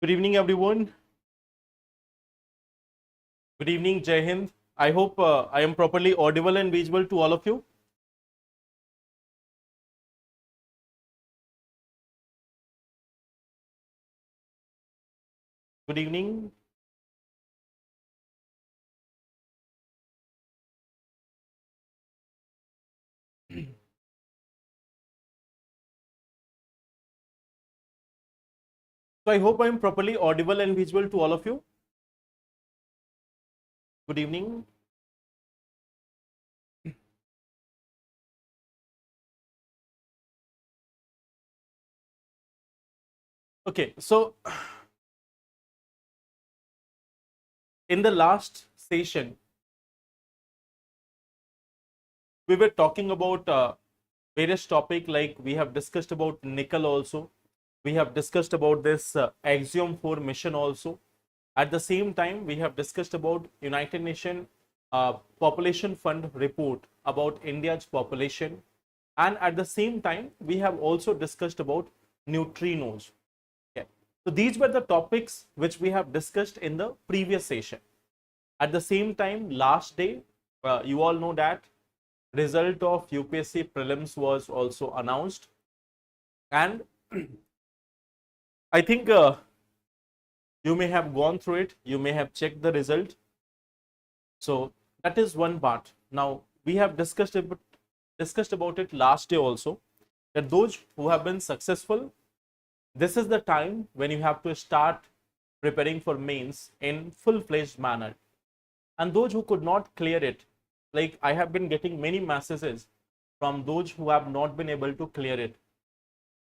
Good evening, everyone. Good evening, Jai Hind. I hope I am properly audible and visible to all of you. Good evening. So I hope I am properly audible and visible to all of you. Good evening. Okay, so in the last session, we were talking about various topic, like we have discussed about nickel also. We have discussed about this Axiom 4 mission also. At the same time, we have discussed about United Nations Population Fund report about India's population. And at the same time, we have also discussed about neutrinos. Okay. So these were the topics which we have discussed in the previous session. At the same time, last day, you all know that result of UPSC prelims was also announced. And I think you may have gone through it, you may have checked the result. So that is one part. Now we have discussed about it last day also, that those who have been successful, this is the time when you have to start preparing for mains in full-fledged manner. And those who could not clear it, like I have been getting many messages from those who have not been able to clear it.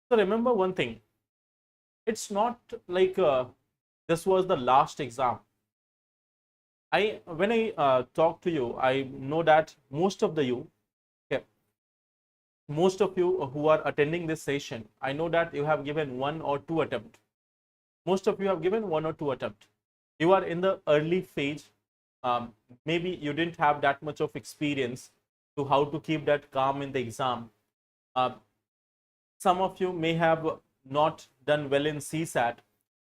So remember one thing, it's not like this was the last exam. When I talk to you, I know that most of you who are attending this session, I know that you have given one or two attempt. Most of you have given one or two attempt. You are in the early phase. Maybe you didn't have that much of experience to how to keep that calm in the exam. Some of you may have not done well in CSAT.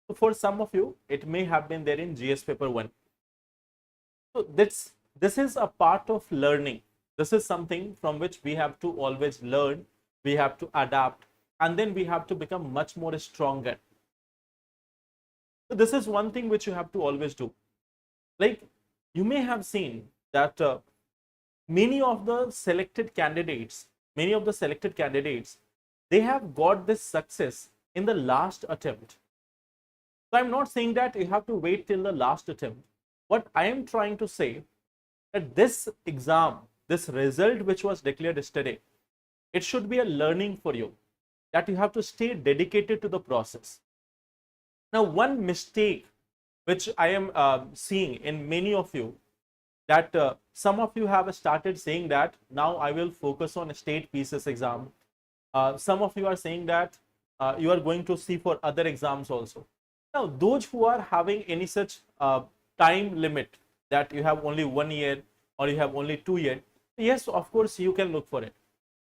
So for some of you, it may have been there in GS paper 1. So this is a part of learning. This is something from which we have to always learn, we have to adapt, and then we have to become much more stronger. So this is one thing which you have to always do. Like you may have seen that many of the selected candidates, they have got this success in the last attempt. So I'm not saying that you have to wait till the last attempt. What I am trying to say, that this exam, this result which was declared yesterday, it should be a learning for you, that you have to stay dedicated to the process. Now, one mistake which I am seeing in many of you, that some of you have started saying that now I will focus on state PCS exam. Some of you are saying that you are going to see for other exams also. Now, those who are having any such time limit, that you have only 1 year or you have only 2 years, yes, of course, you can look for it.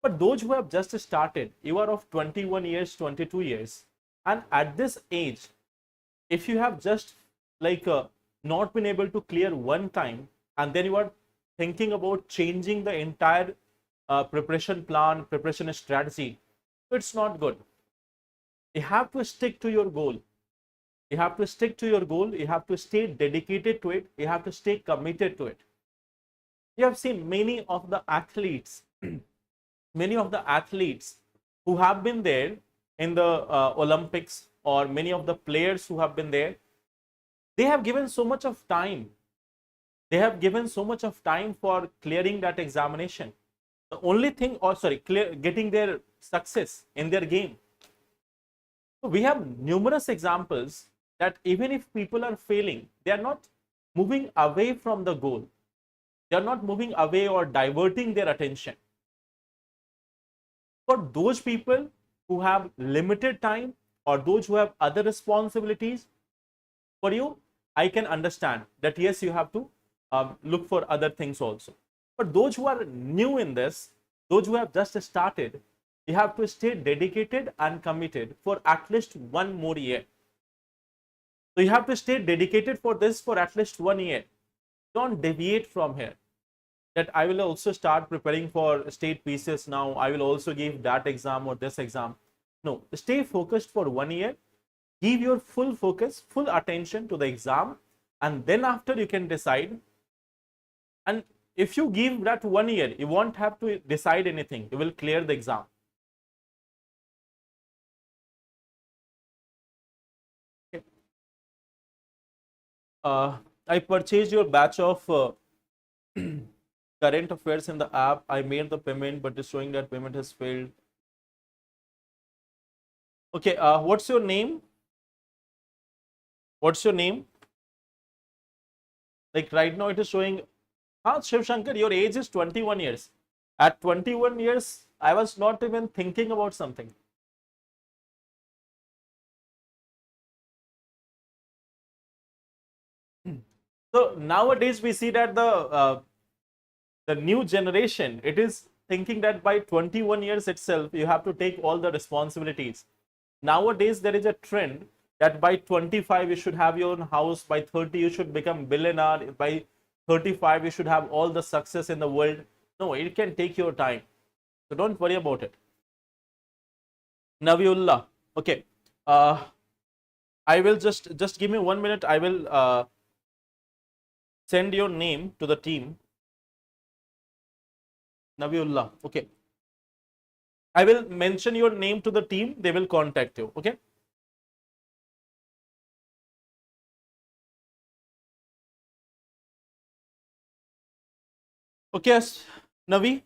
But those who have just started, you are of 21 years, 22 years, and at this age, if you have just like not been able to clear one time, and then you are thinking about changing the entire preparation plan, preparation strategy, so it's not good. You have to stick to your goal. You have to stick to your goal. You have to stay dedicated to it. You have to stay committed to it. You have seen many of the athletes, many of the athletes who have been there in the Olympics, or many of the players who have been there, they have given so much of time. They have given so much of time for clearing that examination. The only thing, or sorry, getting their success in their game. So we have numerous examples that even if people are failing, they are not moving away from the goal. They are not moving away or diverting their attention. For those people who have limited time, or those who have other responsibilities, for you, I can understand that yes, you have to look for other things also. But those who are new in this, those who have just started, you have to stay dedicated and committed for at least one more year. So you have to stay dedicated for this for at least 1 year. Don't deviate from here. That I will also start preparing for state pieces now. I will also give that exam or this exam. No, stay focused for 1 year. Give your full focus, full attention to the exam, and then after you can decide. And if you give that 1 year, you won't have to decide anything. You will clear the exam. Okay. I purchased your batch of current affairs in the app. I made the payment, but it's showing that payment has failed. Okay, what's your name? What's your name? Like right now it is showing, Shiv Shankar, your age is 21 years. At 21 years, I was not even thinking about something. So nowadays we see that the new generation, it is thinking that by 21 years itself, you have to take all the responsibilities. Nowadays, there is a trend that by 25, you should have your own house. By 30, you should become billionaire. By 35, you should have all the success in the world. No, it can take your time. So don't worry about it. Naviullah. Okay. I will just give me 1 minute. I will send your name to the team. Naviullah. Okay. I will mention your name to the team. They will contact you. Okay. Okay, Navi,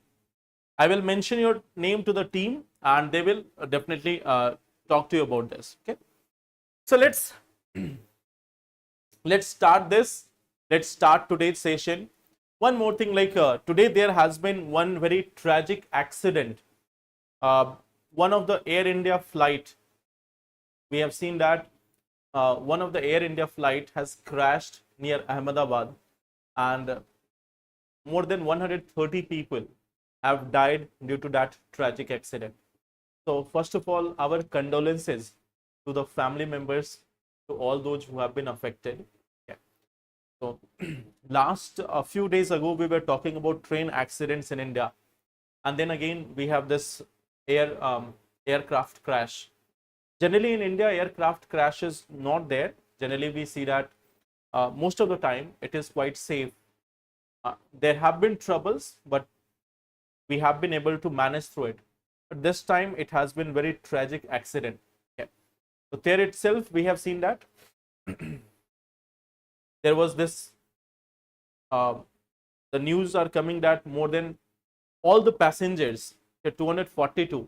I will mention your name to the team and they will definitely talk to you about this. Okay. So let's start this. Let's start today's session. One more thing, like today there has been one very tragic accident. One of the Air India flight, we have seen that one of the Air India flight has crashed near Ahmedabad, and more than 130 people have died due to that tragic accident. So first of all, our condolences to the family members, to all those who have been affected. Yeah. So last a few days ago, we were talking about train accidents in India. And then again, we have this aircraft crash. Generally in India, aircraft crash is not there. Generally, we see that most of the time it is quite safe. There have been troubles, but we have been able to manage through it. But this time it has been very tragic accident. Okay. So there itself, we have seen that there was this, the news are coming that more than all the passengers, 242,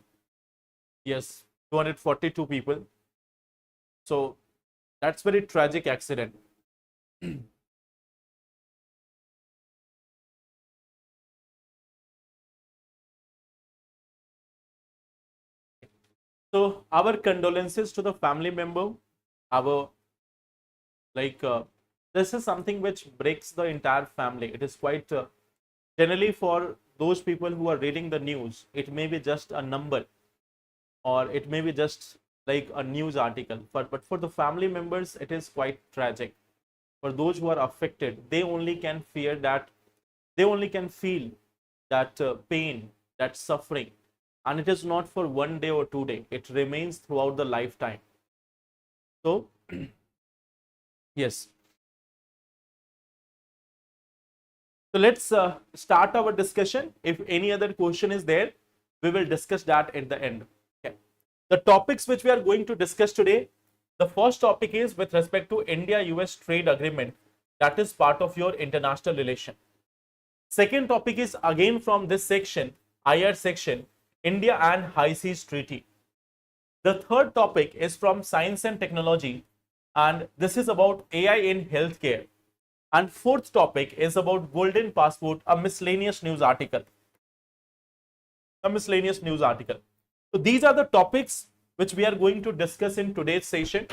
yes, 242 people. So that's very tragic accident. So our condolences to the family member. Our this is something which breaks the entire family. It is quite generally for those people who are reading the news, it may be just a number, or it may be just like a news article. But for the family members, it is quite tragic. For those who are affected, they only can fear that, they only can feel that pain, that suffering, and it is not for 1 day or 2 day. It remains throughout the lifetime. So yes. So let's start our discussion. If any other question is there, we will discuss that at the end. Okay. The topics which we are going to discuss today, the first topic is with respect to India-US trade agreement. That is part of your international relation. Second topic is again from this section, IR section, India and High Seas Treaty. The third topic is from Science and Technology, and this is about AI in healthcare. And fourth topic is about Golden Passport, a miscellaneous news article. A miscellaneous news article. So these are the topics which we are going to discuss in today's session.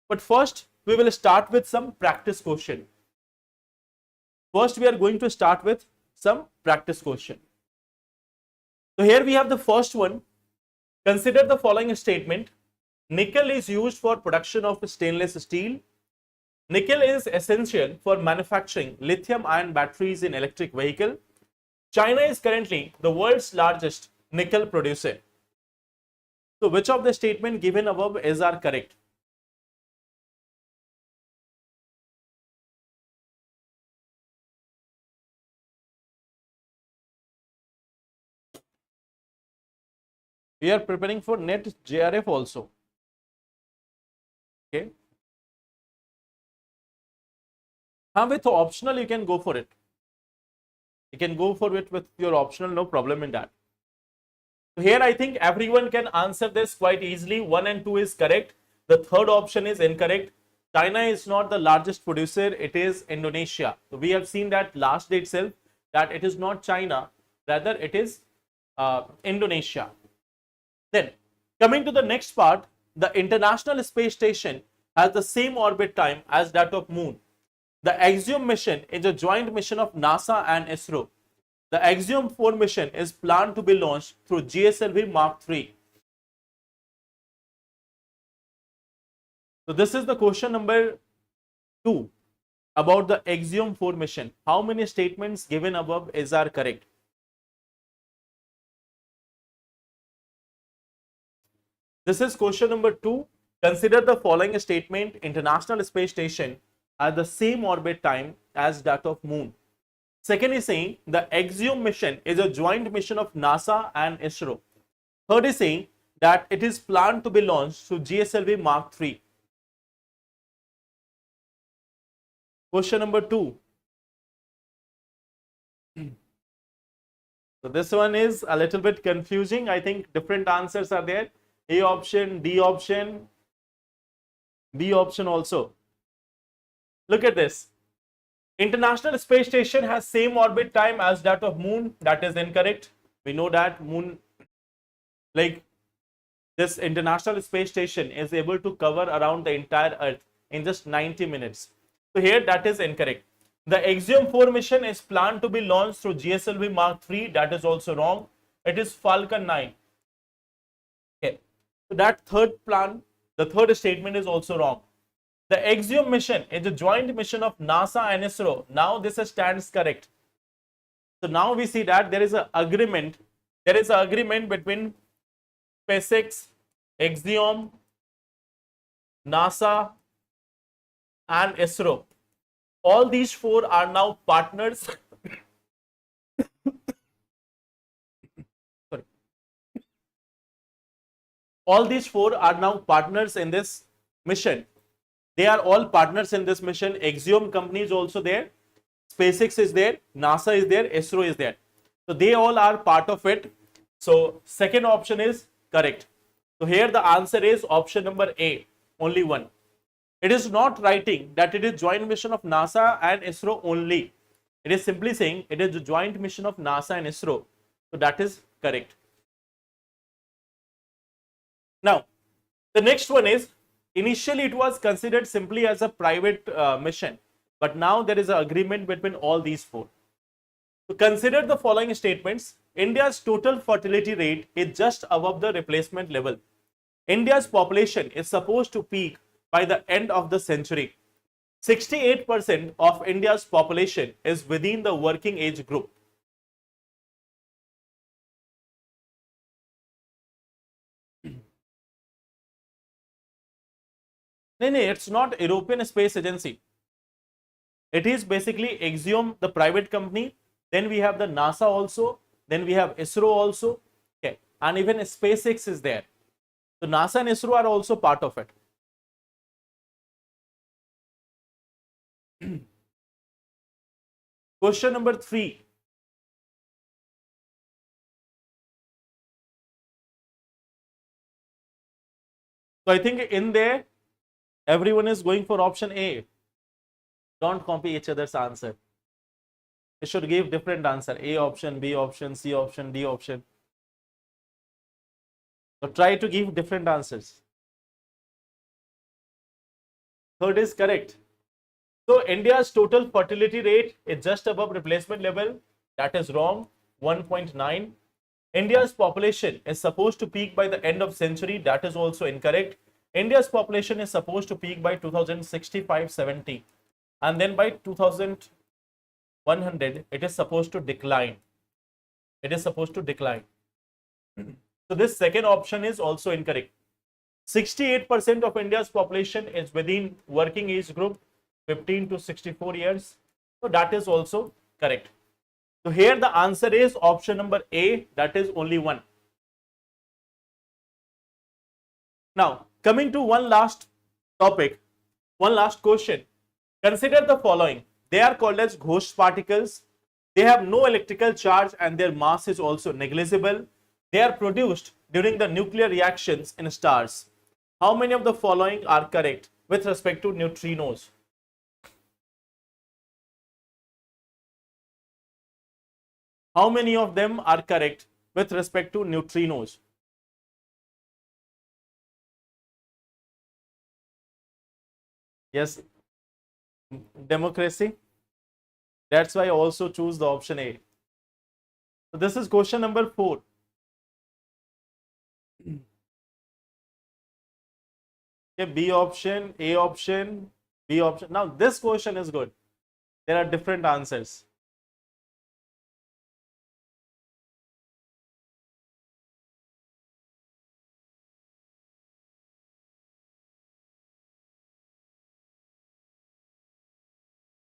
But first, we will start with some practice question. First, we are going to start with some practice question. So here we have the first one. Consider the following statement. Nickel is used for production of stainless steel. Nickel is essential for manufacturing lithium-ion batteries in electric vehicle. China is currently the world's largest nickel producer. So which of the statement given above is are correct? We are preparing for net JRF also. Okay. With optional, you can go for it. You can go for it with your optional, no problem in that. So here I think everyone can answer this quite easily. 1 and 2 is correct. The third option is incorrect. China is not the largest producer, it is Indonesia. So we have seen that last day itself that it is not China, rather it is Indonesia. Then coming to the next part, the International Space Station has the same orbit time as that of Moon. The Axiom mission is a joint mission of NASA and ISRO. The Axiom 4 mission is planned to be launched through GSLV Mark III. So this is the question number 2 about the Axiom 4 mission. How many statements given above are correct? This is question number 2. Consider the following statement. International Space Station at the same orbit time as that of Moon. Second is saying the Axiom mission is a joint mission of NASA and ISRO. Third is saying that it is planned to be launched through GSLV Mark III. Question number 2. So this one is a little bit confusing. I think different answers are there. A option, D option, B option also. Look at this. International Space Station has same orbit time as that of Moon. That is incorrect. We know that Moon, like this International Space Station is able to cover around the entire Earth in just 90 minutes. So here that is incorrect. The Axiom 4 mission is planned to be launched through GSLV Mark III. That is also wrong. It is Falcon 9. Okay. So that third plan, the third statement is also wrong. The Axiom mission is a joint mission of NASA and ISRO. Now this stands correct. So now we see that there is an agreement. There is an agreement between SpaceX, Axiom, NASA, and ISRO. All these 4 are now partners. Sorry. All these 4 are now partners in this mission. They are all partners in this mission. Axiom company is also there. SpaceX is there. NASA is there. ISRO is there. So they all are part of it. So second option is correct. So here the answer is option number A, only 1. It is not writing that it is joint mission of NASA and ISRO only. It is simply saying it is a joint mission of NASA and ISRO. So that is correct. Now, the next one is, initially it was considered simply as a private mission, but now there is an agreement between all these 4. So consider the following statements. India's total fertility rate is just above the replacement level. India's population is supposed to peak by the end of the century. 68% of India's population is within the working age group. No, it's not European Space Agency. It is basically Axiom, the private company. Then we have the NASA also. Then we have ISRO also. Okay. And even SpaceX is there. So NASA and ISRO are also part of it. Question number 3. So I think in there, everyone is going for option A. Don't copy each other's answer. You should give different answer. A option, B option, C option, D option. So try to give different answers. Third is correct. So India's total fertility rate is just above replacement level. That is wrong. 1.9. India's population is supposed to peak by the end of century. That is also incorrect. India's population is supposed to peak by 2065-70, and then by 2100 it is supposed to decline. It is supposed to decline. So this second option is also incorrect. 68% of India's population is within working age group 15 to 64 years. So that is also correct. So here the answer is option number A, that is only one. Now coming to one last topic, one last question. Consider the following. They are called as ghost particles. They have no electrical charge and their mass is also negligible. They are produced during the nuclear reactions in stars. How many of the following are correct with respect to neutrinos? How many of them are correct with respect to neutrinos? Yes, democracy. That's why I also choose the option A. So this is question number 4. Okay, B option, A option, B option. Now this question is good. There are different answers.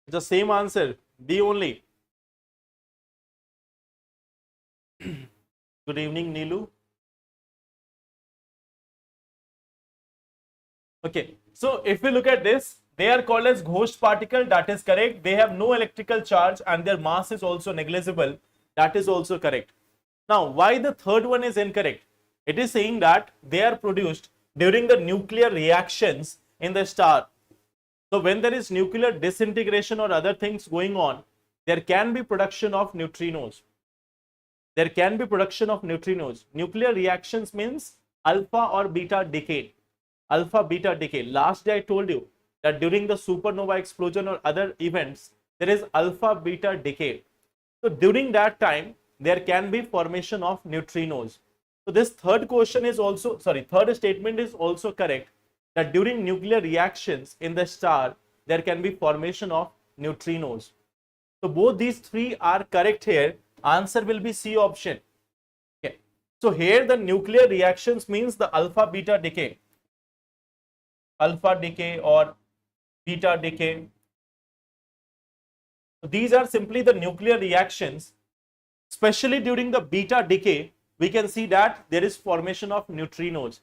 The same answer, B only. Good evening, Neelu. Okay, so if we look at this, they are called as ghost particle. That is correct. They have no electrical charge and their mass is also negligible. That is also correct. Now, why the third one is incorrect? It is saying that they are produced during the nuclear reactions in the star. So when there is nuclear disintegration or other things going on, there can be production of neutrinos. There can be production of neutrinos. Nuclear reactions means alpha or beta decay. Alpha beta decay. Last day I told you that during the supernova explosion or other events, there is alpha beta decay. So during that time, there can be formation of neutrinos. So this third question is also, third statement is also correct, that during nuclear reactions in the star, there can be formation of neutrinos. So both these three are correct here. Answer will be C option. Okay. So here the nuclear reactions means the alpha beta decay. Alpha decay or beta decay. So these are simply the nuclear reactions. Especially during the beta decay, we can see that there is formation of neutrinos.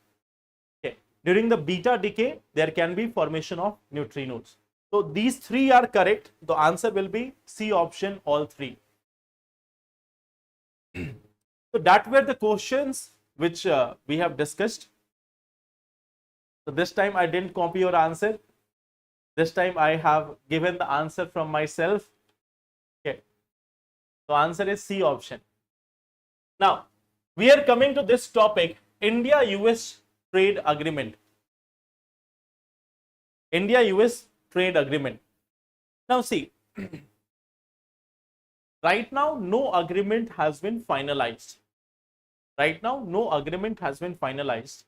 Okay. During the beta decay, there can be formation of neutrinos. So these three are correct. The answer will be C option, all three. So that were the questions which we have discussed. So this time I didn't copy your answer. This time I have given the answer from myself. Okay. So answer is C option. Now we are coming to this topic, India-US trade agreement. India-US trade agreement. Now see, right now no agreement has been finalized. Right now no agreement has been finalized.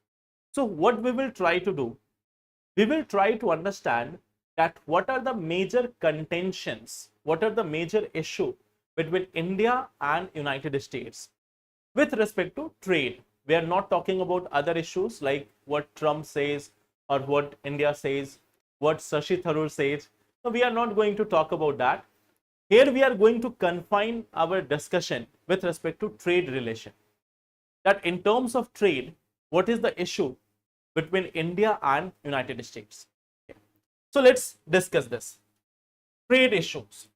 So what we will try to do, we will try to understand that what are the major contentions, what are the major issue between India and United States with respect to trade. We are not talking about other issues like what Trump says or what India says, what Shashi Tharoor says. So we are not going to talk about that. Here we are going to confine our discussion with respect to trade relation. That in terms of trade, what is the issue between India and United States? Okay. So let's discuss this. Trade issues.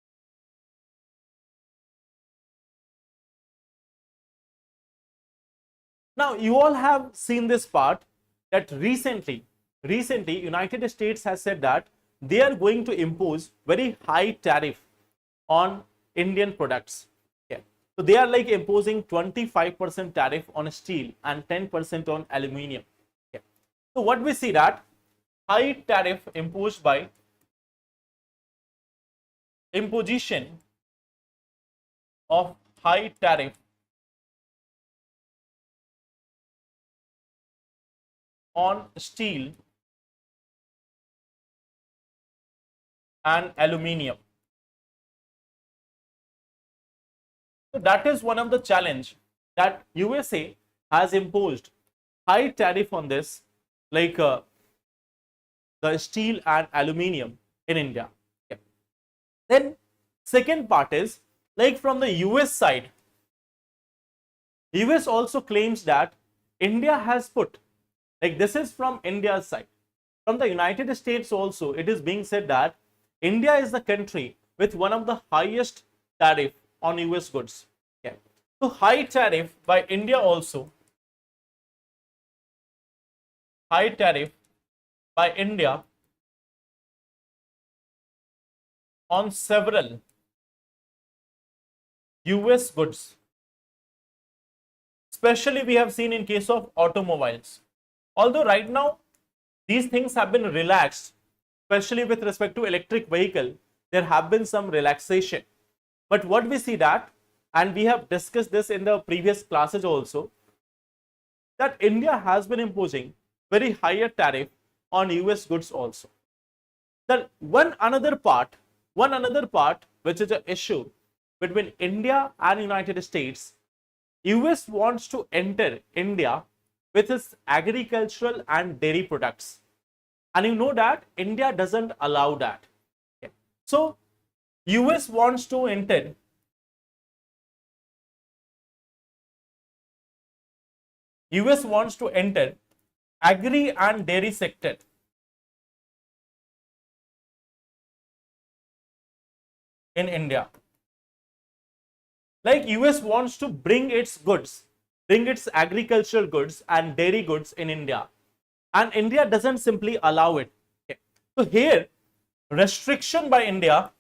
Now you all have seen this part that recently United States has said that they are going to impose very high tariff on Indian products. Okay. So they are like imposing 25% tariff on steel and 10% on aluminium. Okay. So what we see that high tariff imposed by imposition of high tariff on steel and aluminium. So that is one of the challenge that USA has imposed high tariff on this, like the steel and aluminium in India. Okay. Then second part is, like from the US side, US also claims that India has put, like this is from India's side. From the United States also, it is being said that India is the country with one of the highest tariff on US goods. Okay. So high tariff by India also, high tariff by India on several US goods. Especially we have seen in case of automobiles. Although right now these things have been relaxed, especially with respect to electric vehicle, there have been some relaxation. But what we see that, and we have discussed this in the previous classes also, that India has been imposing very higher tariff on US goods also. Then one another part which is an issue between India and United States, US wants to enter India with its agricultural and dairy products. And you know that India doesn't allow that. Okay. So US wants to enter agri and dairy sector in India. Like US wants to bring its goods, bring its agricultural goods and dairy goods in India. And India doesn't simply allow it. Okay. So here, restriction by India,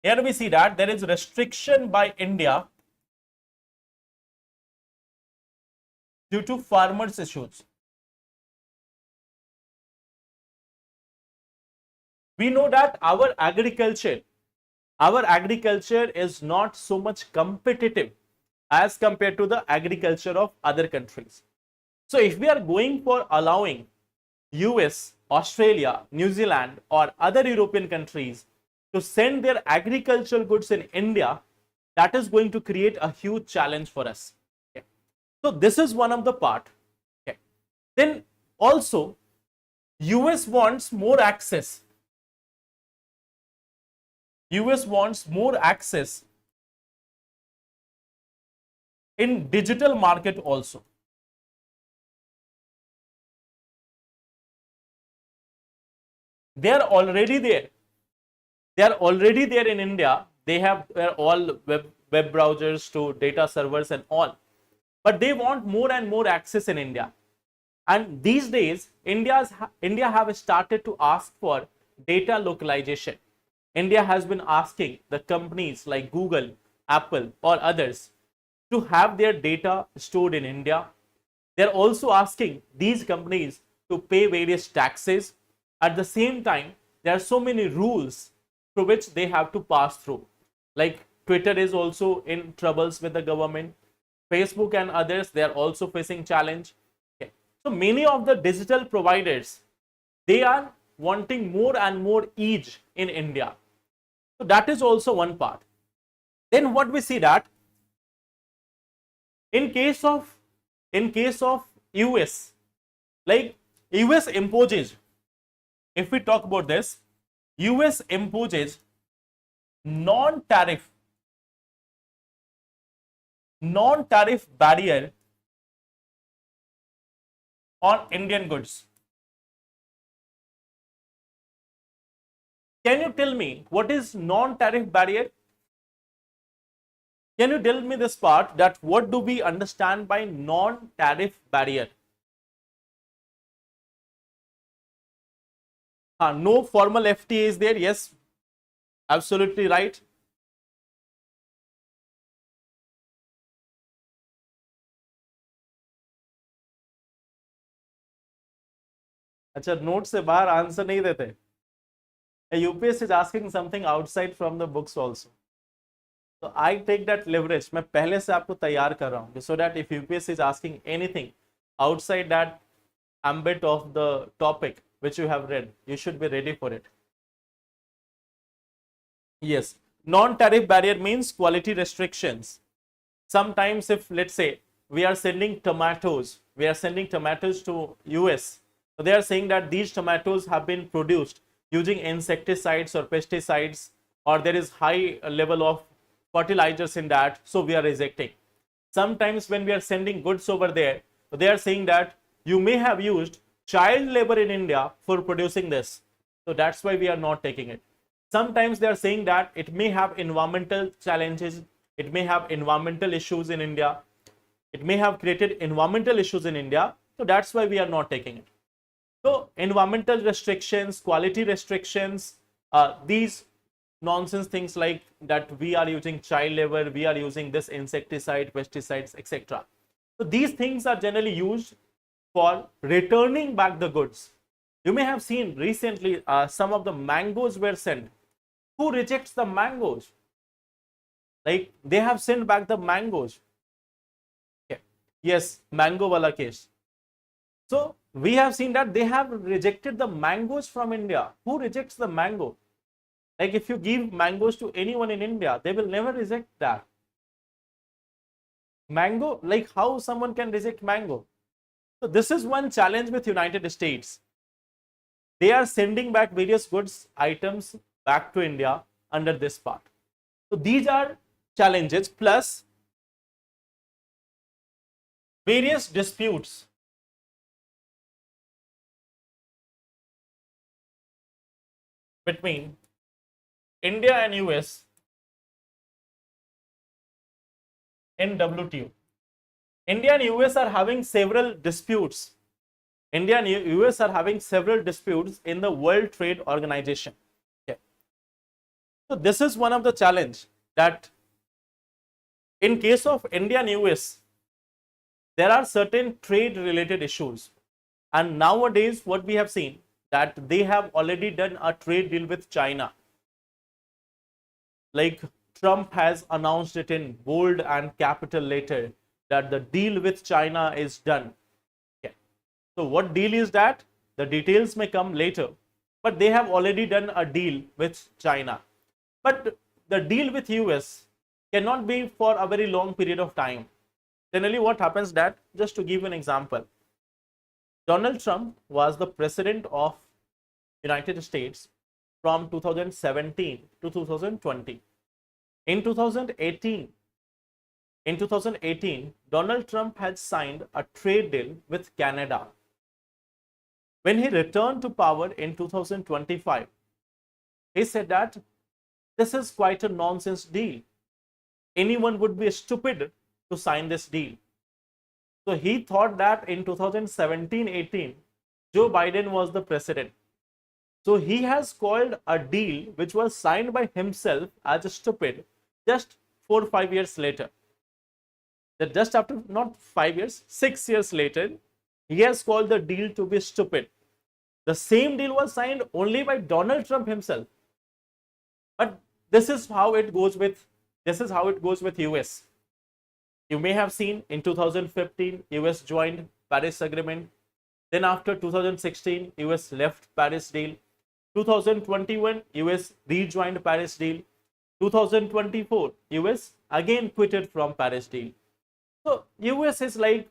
here we see that there is restriction by India due to farmers' issues. We know that our agriculture is not so much competitive as compared to the agriculture of other countries. So if we are going for allowing US, Australia, New Zealand or other European countries to send their agricultural goods in India, that is going to create a huge challenge for us. Okay. So this is one of the part. Okay. Then also US wants more access. US wants more access in digital market also. They are already there. They are already there in India. They have all web browsers to data servers and all. But they want more and more access in India. And these days, India have started to ask for data localization. India has been asking the companies like Google, Apple or others to have their data stored in India. They're also asking these companies to pay various taxes. At the same time, there are so many rules through which they have to pass through. Like Twitter is also in troubles with the government. Facebook and others, they are also facing challenge. Okay. So many of the digital providers, they are wanting more and more ease in India. So that is also one part. Then what we see that in case of US, like US imposes, if we talk about this, US imposes non-tariff barrier on Indian goods. Can you tell me what is non-tariff barrier? Can you tell me this part, that what do we understand by non-tariff barrier? No formal FTA is there. Yes, absolutely right. अच्छा, note से बाहर answer नहीं देते. UPSC is asking something outside from the books also. So I take that leverage. मैं पहले से आपको तैयार कर रहा हूँ, so that if UPSC is asking anything outside that ambit of the topic which you have read, you should be ready for it. Yes, non-tariff barrier means quality restrictions. Sometimes if let's say we are sending tomatoes, to US, so they are saying that these tomatoes have been produced using insecticides or pesticides, or there is high level of fertilizers in that, so we are rejecting. Sometimes when we are sending goods over there, they are saying that you may have used child labor in India for producing this, so that's why we are not taking it. Sometimes they are saying that it may have environmental challenges, it may have environmental issues in India, it may have created environmental issues in India, so that's why we are not taking it. So environmental restrictions, quality restrictions, these nonsense things like that we are using child labor, we are using this insecticide, pesticides, etc. So these things are generally used for returning back the goods. You may have seen recently some of the mangoes were sent. Who rejects the mangoes? Like they have sent back the mangoes. Okay. Yes, mango wala case. So we have seen that they have rejected the mangoes from India. Who rejects the mango? Like if you give mangoes to anyone in India, they will never reject that. Mango, like how someone can reject mango? So this is one challenge with United States. They are sending back various goods items back to India under this part. So these are challenges plus various disputes between India and US in WTO. India and US are having several disputes. India and US are having several disputes in the World Trade Organization. Okay. So this is one of the challenge that in case of India and US, there are certain trade related issues. And nowadays what we have seen that they have already done a trade deal with China. Like Trump has announced it in bold and capital letter that the deal with China is done. Okay. So what deal is that? The details may come later, but they have already done a deal with China. But the deal with US cannot be for a very long period of time. Generally what happens that, just to give an example, Donald Trump was the president of United States from 2017 to 2020. In 2018, Donald Trump had signed a trade deal with Canada. When he returned to power in 2025, he said that this is quite a nonsense deal. Anyone would be stupid to sign this deal. So he thought that in 2017-18, Joe Biden was the president. So he has called a deal which was signed by himself as stupid just 4 or 5 years later. That just after not 5 years, 6 years later, he has called the deal to be stupid. The same deal was signed only by Donald Trump himself. But this is how it goes with US. You may have seen in 2015 US joined Paris Agreement. Then after 2016 US left Paris deal. 2021 US rejoined Paris deal. 2024 US again quitted from Paris deal. So US is like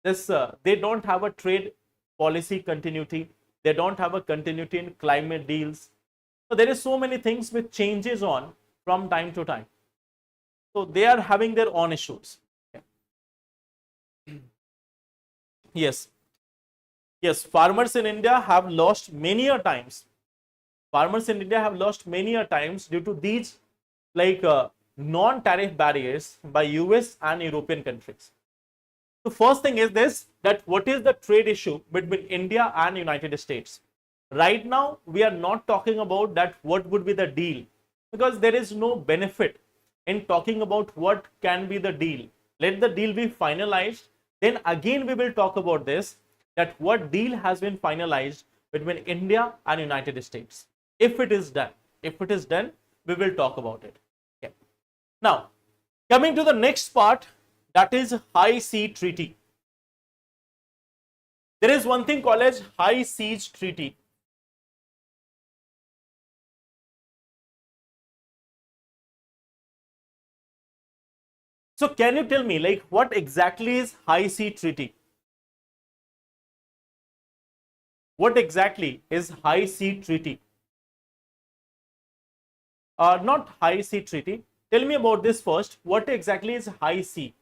this, they don't have a trade policy continuity. They don't have a continuity in climate deals. So there is so many things which changes on from time to time. So they are having their own issues. Okay. Yes. Yes, farmers in India have lost many a times. Farmers in India have lost many a times due to these like non-tariff barriers by US and European countries. The first thing is this, that what is the trade issue between India and United States? Right now, we are not talking about that what would be the deal, because there is no benefit in talking about what can be the deal. Let the deal be finalized. Then again, we will talk about this, that what deal has been finalized between India and United States. If it is done, we will talk about it. Okay. Now, coming to the next part, that is High Sea Treaty. There is one thing called as High Seas Treaty. So can you tell me, like, what exactly is High Sea Treaty? What exactly is High Sea Treaty? Not High Sea Treaty. Tell me about this first. What exactly is High Sea?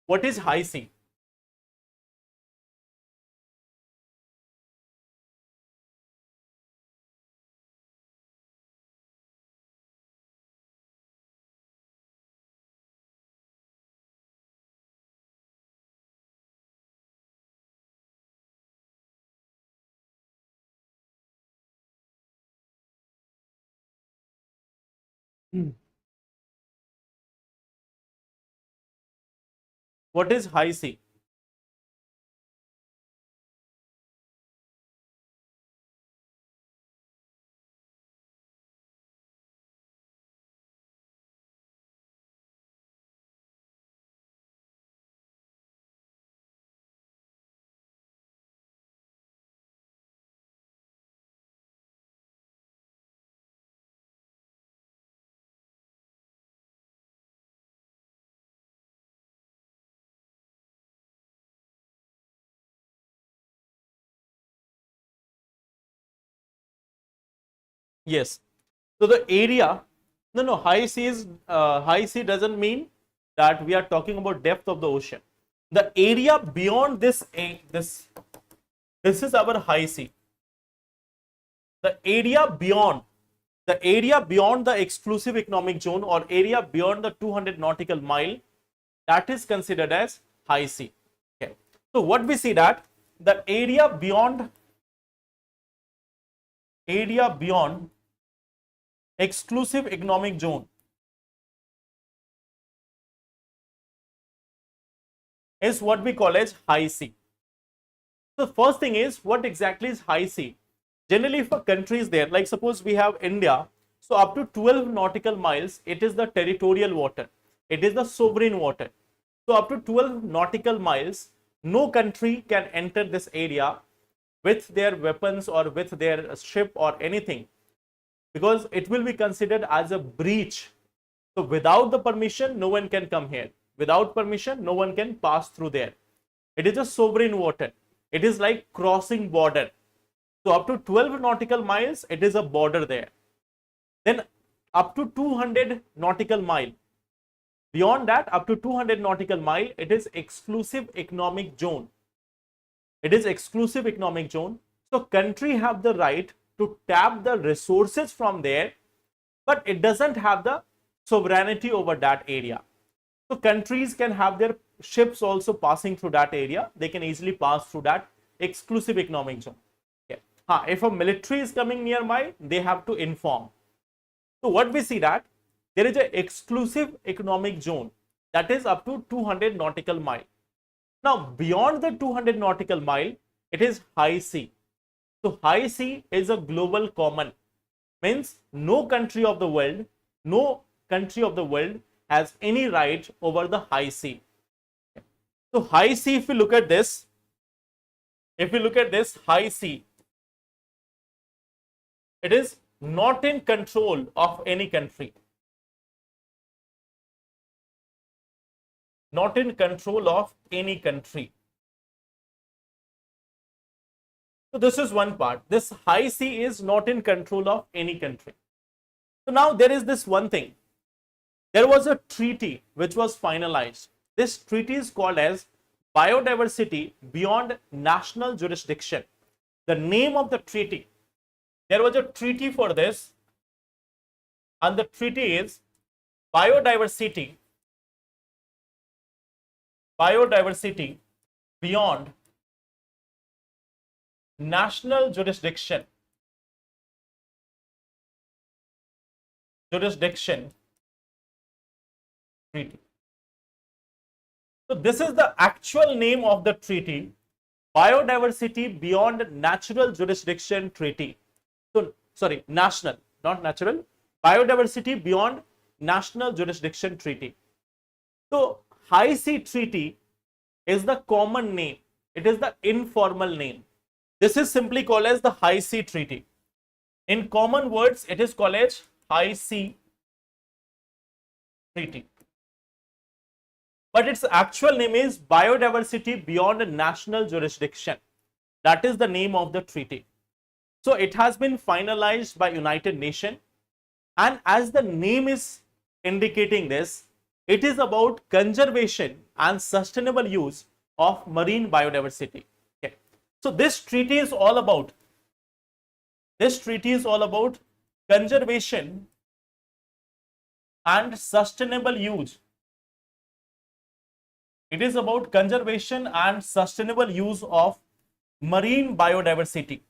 What is High Sea? What is High Sea? Yes. So the area, no, high sea is high sea doesn't mean that we are talking about depth of the ocean. The area beyond this is our high sea. The area beyond the exclusive economic zone or area beyond the 200 nautical mile, that is considered as high sea. Okay. So what we see that the area beyond exclusive economic zone is what we call as high sea. So first thing is, what exactly is high sea? Generally, if a country is there, like suppose we have India, so up to 12 nautical miles, it is the territorial water. It is the sovereign water. So up to 12 nautical miles, no country can enter this area with their weapons or with their ship or anything, because it will be considered as a breach. So without the permission, no one can come here. Without permission, no one can pass through there. It is a sovereign water. It is like crossing border. So up to 12 nautical miles, it is a border there. Then up to 200 nautical mile. Beyond that, up to 200 nautical mile, it is exclusive economic zone. It is exclusive economic zone. So country have the right to tap the resources from there, but it doesn't have the sovereignty over that area. So countries can have their ships also passing through that area. They can easily pass through that exclusive economic zone. Okay. If a military is coming nearby, they have to inform. So what we see that there is an exclusive economic zone that is up to 200 nautical mile. Now beyond the 200 nautical mile, it is high sea. So high sea is a global common, means no country of the world has any right over the high sea. So high sea, if we look at this, high sea, it is not in control of any country. Not in control of any country. So this is one part. This high sea is not in control of any country. So now there is this one thing. There was a treaty which was finalized. This treaty is called as Biodiversity Beyond National Jurisdiction. The name of the treaty. There was a treaty for this, and the treaty is Biodiversity Beyond National Jurisdiction. Treaty. So this is the actual name of the treaty, Biodiversity Beyond Natural Jurisdiction Treaty. So sorry, national, not natural. Biodiversity Beyond National Jurisdiction Treaty. So High Sea Treaty is the common name. It is the informal name. This is simply called as the High Sea Treaty. In common words, it is called as High Sea Treaty. but its actual name is Biodiversity Beyond National Jurisdiction. That is the name of the treaty. So it has been finalized by United Nations, and as the name is indicating this, it is about conservation and sustainable use of marine biodiversity. Okay. So this treaty is all about conservation and sustainable use. It is about conservation and sustainable use of marine biodiversity.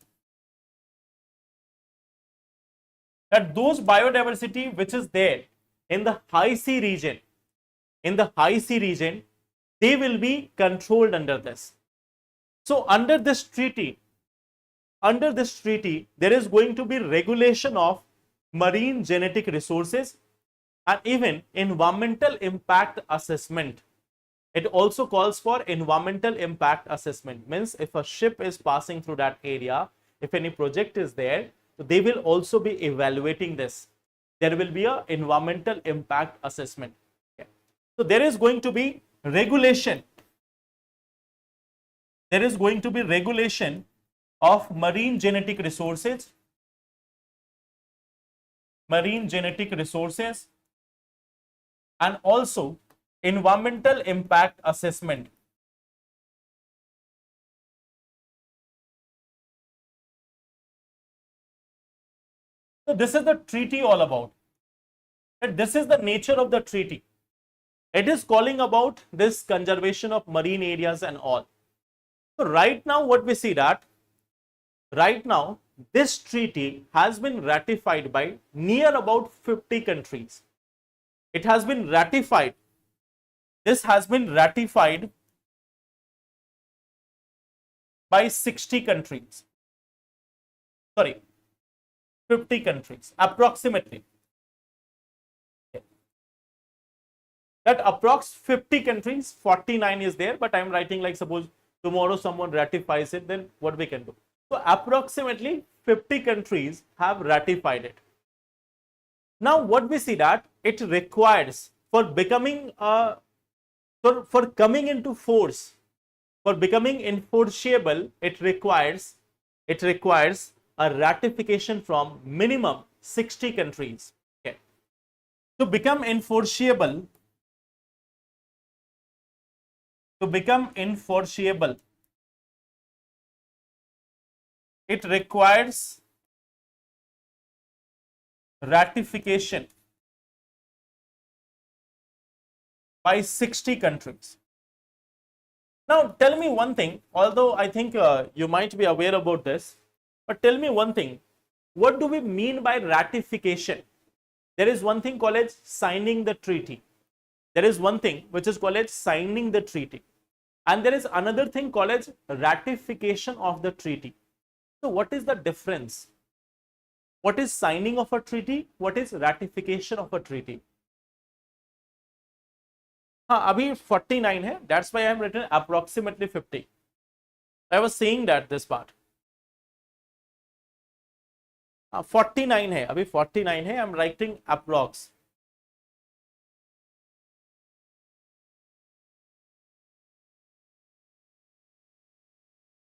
That those biodiversity which is there in the high sea region, they will be controlled under this. So under this treaty, there is going to be regulation of marine genetic resources and even environmental impact assessment. It also calls for environmental impact assessment. Means if a ship is passing through that area, if any project is there, so they will also be evaluating this. There will be an environmental impact assessment. Okay. So there is going to be regulation. There is going to be regulation of marine genetic resources, and also environmental impact assessment. So this is the treaty all about. This is the nature of the treaty. It is calling about this conservation of marine areas and all. So right now what we see that, right now this treaty has been ratified by near about 50 countries. It has been ratified. This has been ratified by 60 countries. Sorry, 50 countries approximately. Okay. That approx 50 countries, 49 is there, but I am writing like suppose tomorrow someone ratifies it, then what we can do? So approximately 50 countries have ratified it. Now what we see that it requires for becoming for coming into force, for becoming enforceable, it requires a ratification from minimum 60 countries. Okay. To become enforceable, it requires ratification by 60 countries. Now tell me one thing, although I think you might be aware about this, but tell me one thing, what do we mean by ratification? There is one thing called as signing the treaty. There is one thing which is called as signing the treaty. And there is another thing called as ratification of the treaty. So what is the difference? What is signing of a treaty? What is ratification of a treaty? हाँ, अभी 49 है. That's why I am written approximately 50. I was saying that this part. 49 है, अभी 49 है. I am writing approx.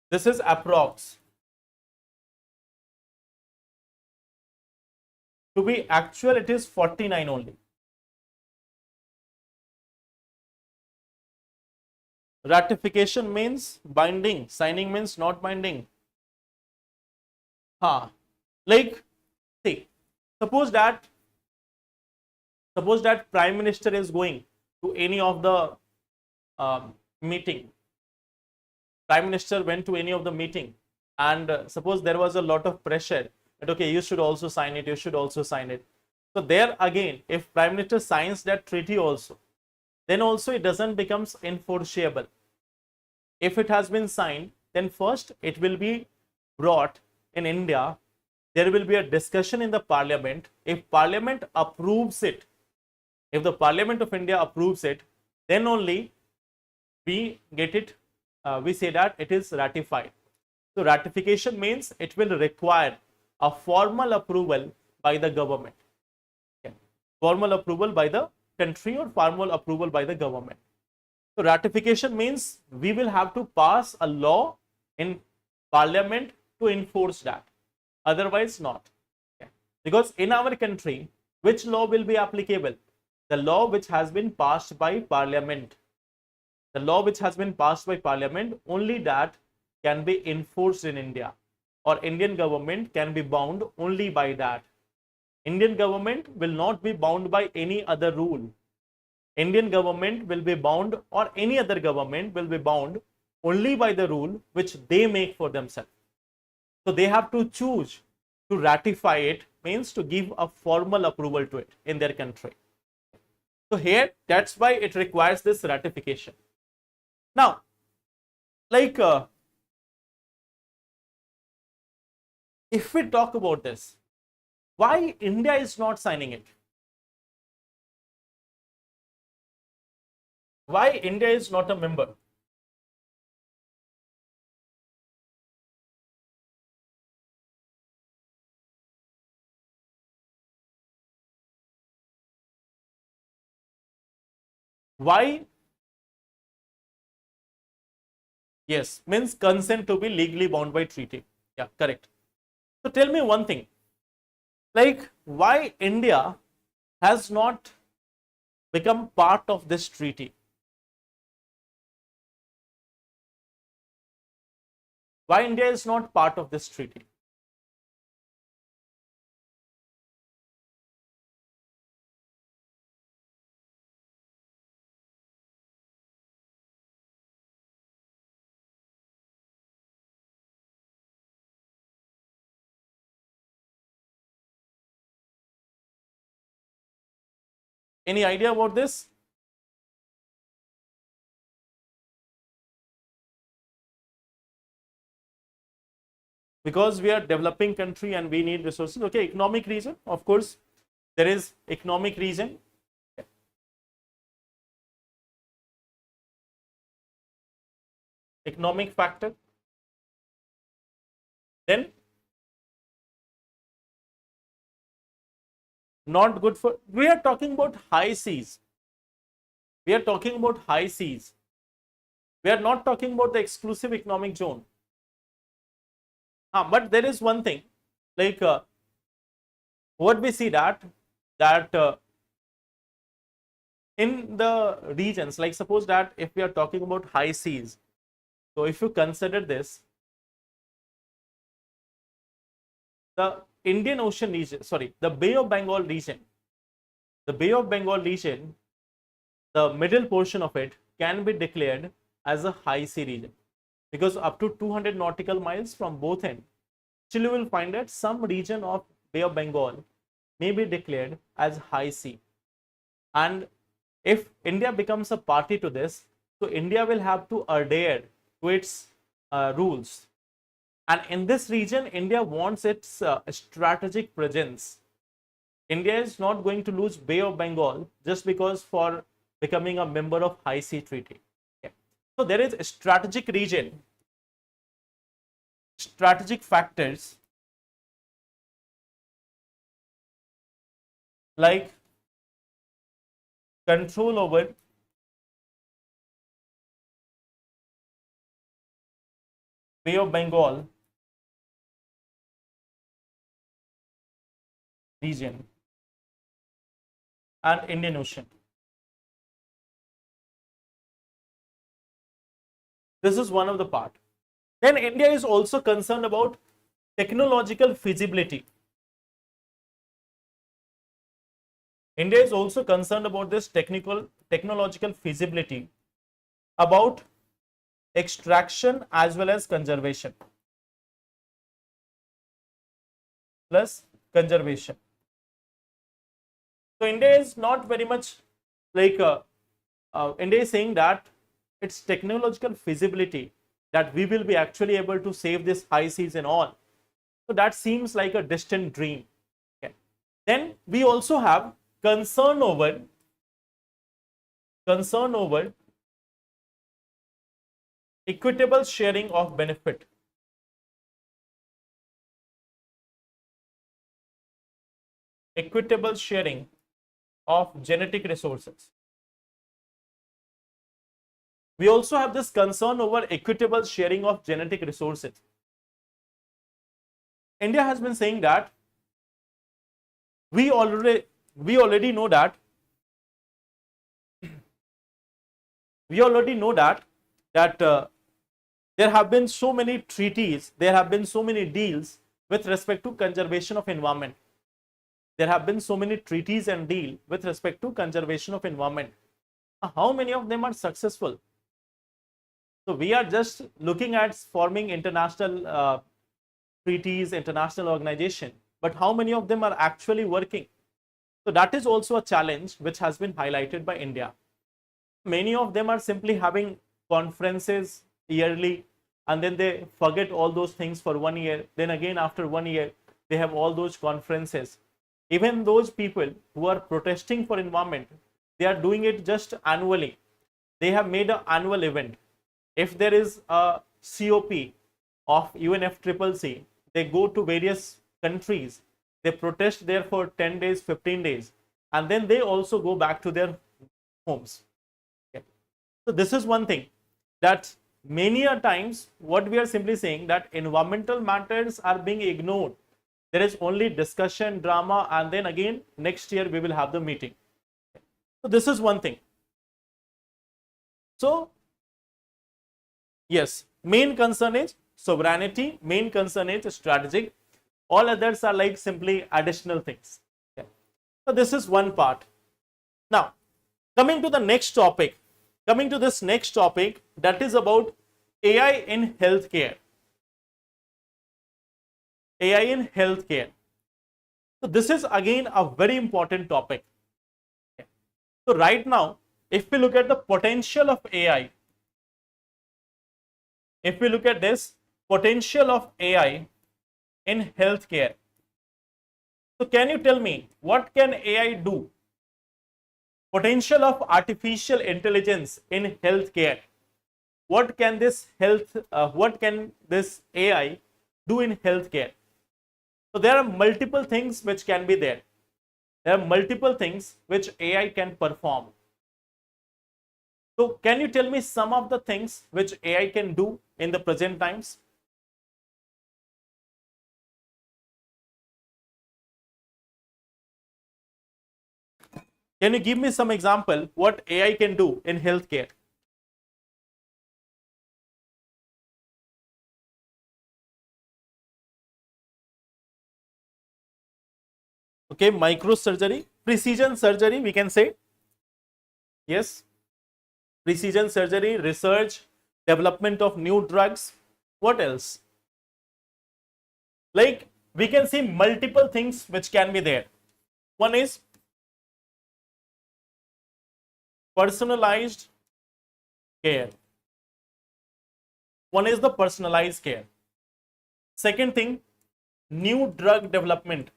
This is approx. To be actual, it is 49 only. Ratification means binding, signing means not binding. Like, see, suppose that Prime Minister is going to any of the meeting. Prime Minister went to any of the meeting, and suppose there was a lot of pressure that okay, you should also sign it, you should also sign it. So there again, if Prime Minister signs that treaty also, then also it doesn't becomes enforceable. If it has been signed, then first it will be brought in India. There will be a discussion in the Parliament. If Parliament approves it, if the Parliament of India approves it, then only we get it. We say that it is ratified. So ratification means it will require a formal approval by the government. Okay. Formal approval by the country or formal approval by the government. So ratification means we will have to pass a law in parliament to enforce that. Otherwise not. Okay. Because in our country, which law will be applicable? The law which has been passed by parliament. The law which has been passed by parliament, only that can be enforced in India, or Indian government can be bound only by that. Indian government will not be bound by any other rule. Indian government will be bound, or any other government will be bound only by the rule which they make for themselves. So they have to choose to ratify it, means to give a formal approval to it in their country. So here, that's why it requires this ratification. Now, like if we talk about this, why India is not signing it? Why India is not a member? Why? Yes, means consent to be legally bound by treaty. Yeah, correct. So tell me one thing, like why India has not become part of this treaty? Why India is not part of this treaty? Any idea about this? Because we are developing country and we need resources. Okay, economic reason, of course, there is economic reason. Economic factor. Then not good for, we are talking about high seas. We are talking about high seas. We are not talking about the exclusive economic zone. But there is one thing, like what we see that in the regions, like suppose that if we are talking about high seas, so if you consider this, the Indian Ocean region, sorry, the Bay of Bengal region, the Bay of Bengal region, the middle portion of it can be declared as a high sea region, because up to 200 nautical miles from both ends, still you will find that some region of Bay of Bengal may be declared as high sea. And if India becomes a party to this, so India will have to adhere to its rules. And in this region, India wants its strategic presence. India is not going to lose Bay of Bengal just because for becoming a member of High Sea Treaty. Okay. So there is a strategic region, strategic factors like control over Bay of Bengal region and Indian Ocean. This is one of the part. Then India is also concerned about technological feasibility. India is also concerned about this technological feasibility about extraction as well as conservation. Plus conservation. So India is not very much like India is saying that its technological feasibility, that we will be actually able to save this high seas and all. So that seems like a distant dream. Okay. Then we also have concern over equitable sharing of benefit. Equitable sharing of genetic resources. We also have this concern over equitable sharing of genetic resources. India has been saying that we already know that there have been so many treaties, there have been so many deals with respect to conservation of environment. There have been so many treaties and deal with respect to conservation of environment. How many of them are successful? So we are just looking at forming international treaties, international organization, but how many of them are actually working? So that is also a challenge which has been highlighted by India. Many of them are simply having conferences yearly, and then they forget all those things for 1 year. Then again, after 1 year, they have all those conferences. Even those people who are protesting for environment, they are doing it just annually. They have made an annual event. If there is a COP of UNFCCC, they go to various countries, they protest there for 10 days, 15 days, and then they also go back to their homes. Okay. So this is one thing, that many a times what we are simply saying, that environmental matters are being ignored. There is only discussion, drama, and then again next year we will have the meeting. So this is one thing. So yes, main concern is sovereignty, main concern is strategic. All others are like simply additional things. Okay. So this is one part. Now, coming to the next topic, that is about AI in healthcare. AI in healthcare. So this is again a very important topic. Okay. So right now, if we look at the potential of AI, if we look at this potential of AI in healthcare, so can you tell me what can AI do? Potential of artificial intelligence in healthcare. What can this AI do in healthcare? So there are multiple things which can be there. There are multiple things which AI can perform. So can you tell me some of the things which AI can do in the present times? Can you give me some example what AI can do in healthcare? Okay, microsurgery, precision surgery, we can say. Yes, precision surgery, research, development of new drugs. What else? Like we can see multiple things which can be there. One is personalized care. One is the personalized care. Second thing, new drug development.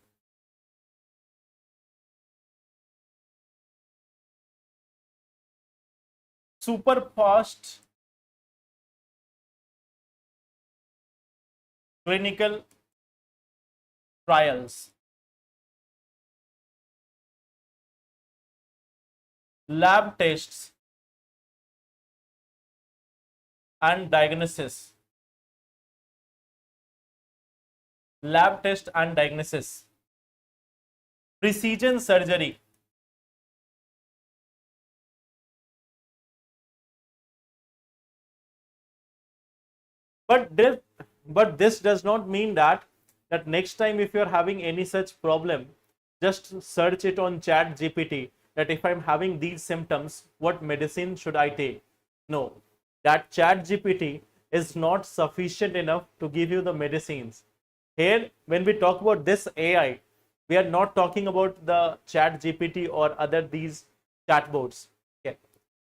Super fast clinical trials. Lab tests and diagnosis. Lab test and diagnosis. Precision surgery. But this does not mean that next time if you are having any such problem, just search it on Chat GPT, that if I'm having these symptoms, what medicine should I take? No, that Chat GPT is not sufficient enough to give you the medicines. Here, when we talk about this AI, we are not talking about the Chat GPT or other these chatbots. Okay.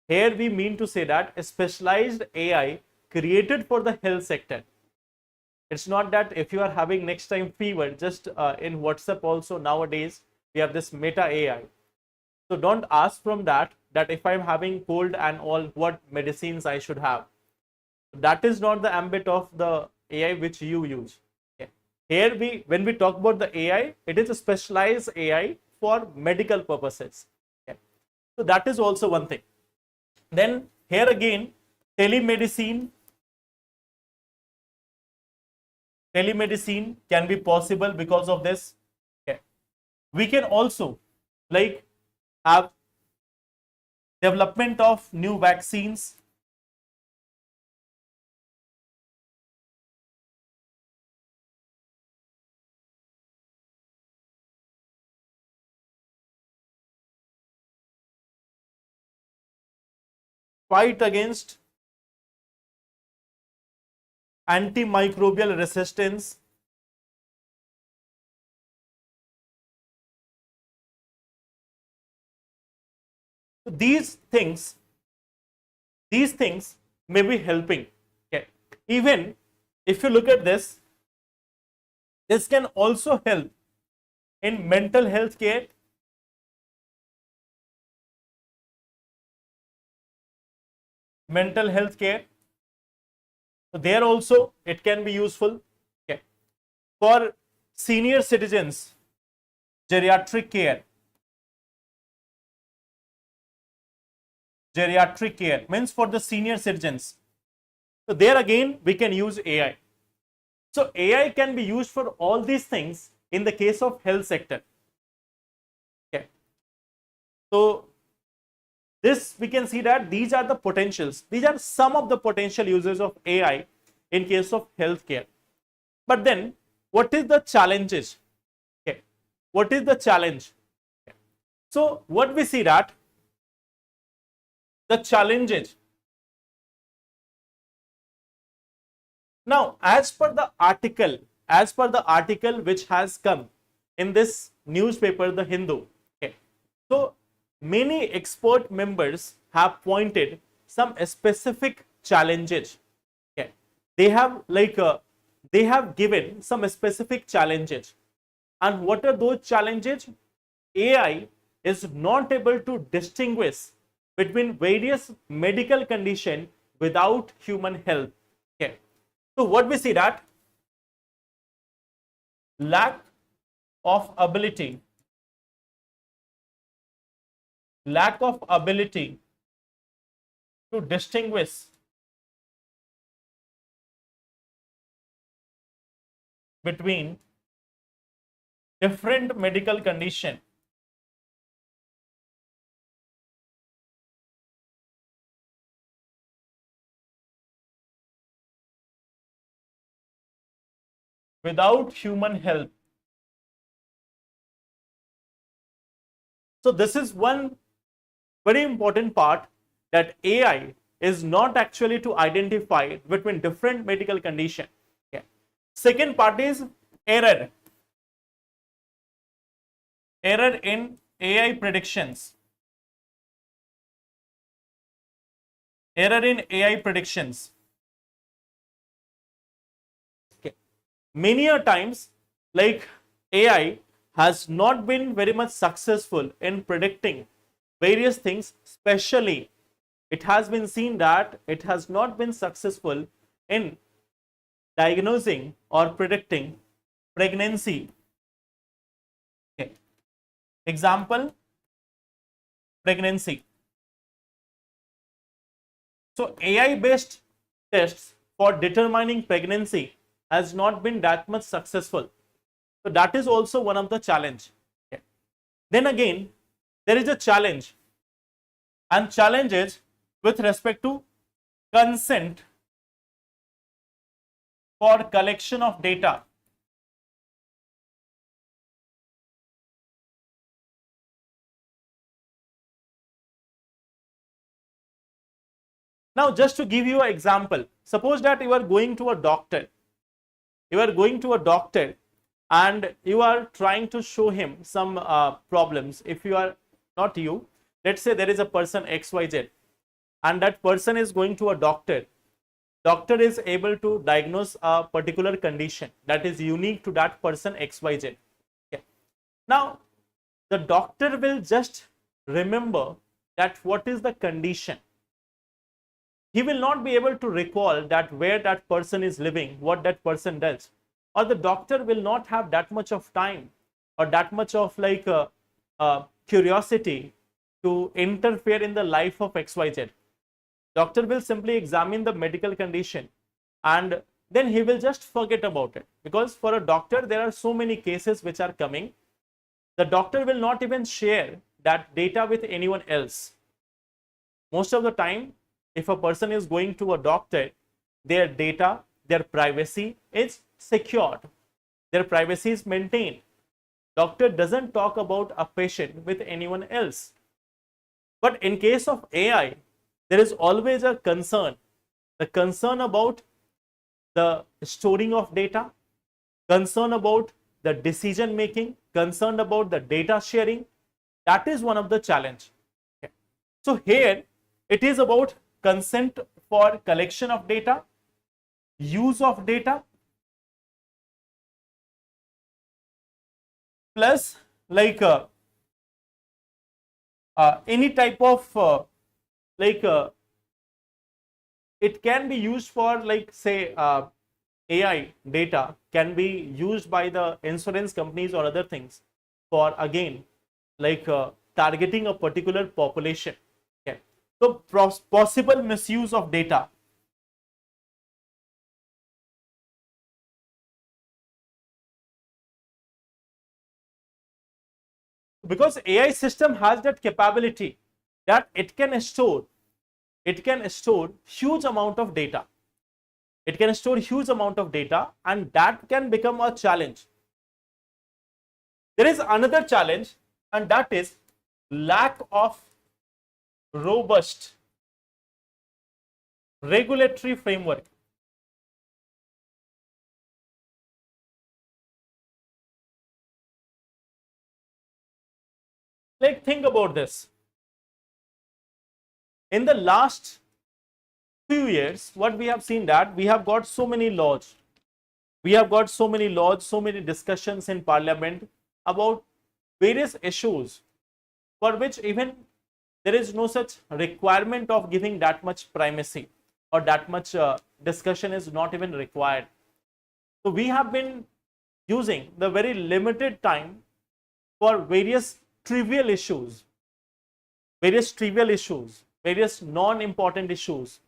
Here we mean to say that a specialized AI created for the health sector. It's not that if you are having next time fever, just in WhatsApp also nowadays we have this Meta AI. So don't ask from that if I'm having cold and all, what medicines I should have. That is not the ambit of the AI which you use. Okay. Here when we talk about the AI, it is a specialized AI for medical purposes. Okay. So that is also one thing. Then here again, Telemedicine can be possible because of this. Okay. We can also like have development of new vaccines. Fight against antimicrobial resistance. So these things may be helping. Okay. Even if you look at this, this can also help in mental health care. Mental health care. So there also it can be useful. Okay. For senior citizens, geriatric care. Geriatric care means for the senior citizens. So there again we can use AI. So AI can be used for all these things in the case of health sector. Okay. So this we can see that these are the potentials. These are some of the potential uses of AI in case of healthcare. But then what is the challenges? Okay. What is the challenge? Okay. So what we see that the challenges. Now, as per the article which has come in this newspaper, The Hindu, okay, so many expert members have pointed some specific challenges. Okay, they have they have given some specific challenges, and what are those challenges? AI is not able to distinguish between various medical condition without human help. Okay. So what we see that lack of ability to distinguish between different medical condition without human help. So this is one very important part, that AI is not actually to identify between different medical condition. Okay. Second part is error in AI predictions. Error in AI predictions. Okay. Many a times, like AI has not been very much successful in predicting various things, especially it has been seen that it has not been successful in diagnosing or predicting pregnancy. Okay. Example, pregnancy. So AI based tests for determining pregnancy has not been that much successful. So that is also one of the challenge. Okay. Then again, there is a challenge, and challenge is with respect to consent for collection of data. Now, just to give you an example, suppose that you are going to a doctor. And you are trying to show him some problems. If you are not you, let's say there is a person XYZ, and that person is going to a doctor. Doctor is able to diagnose a particular condition that is unique to that person XYZ. Okay. Now, the doctor will just remember that what is the condition. He will not be able to recall that where that person is living, what that person does, or the doctor will not have that much of time or that much of curiosity to interfere in the life of XYZ. Doctor will simply examine the medical condition and then he will just forget about it, because for a doctor there are so many cases which are coming. The doctor will not even share that data with anyone else. Most of the time, if a person is going to a doctor, their data, their privacy is secured, their privacy is maintained. Doctor doesn't talk about a patient with anyone else. But in case of AI, there is always a concern, the concern about the storing of data, concern about the decision making, concerned about the data sharing. That is one of the challenge. Okay. So here it is about consent for collection of data, use of data, plus like any type of it can be used for, like, say, AI data can be used by the insurance companies or other things for, again, like targeting a particular population. Okay. So possible misuse of data. Because AI system has that capability that it can store huge amount of data. It can store huge amount of data, and that can become a challenge. There is another challenge, and that is lack of robust regulatory framework. Like, think about this. In the last few years, what we have seen, that we have got so many laws. We have got so many laws, so many discussions in parliament about various issues for which even there is no such requirement of giving that much primacy, or that much discussion is not even required. So we have been using the very limited time for various trivial issues, various non-important issues.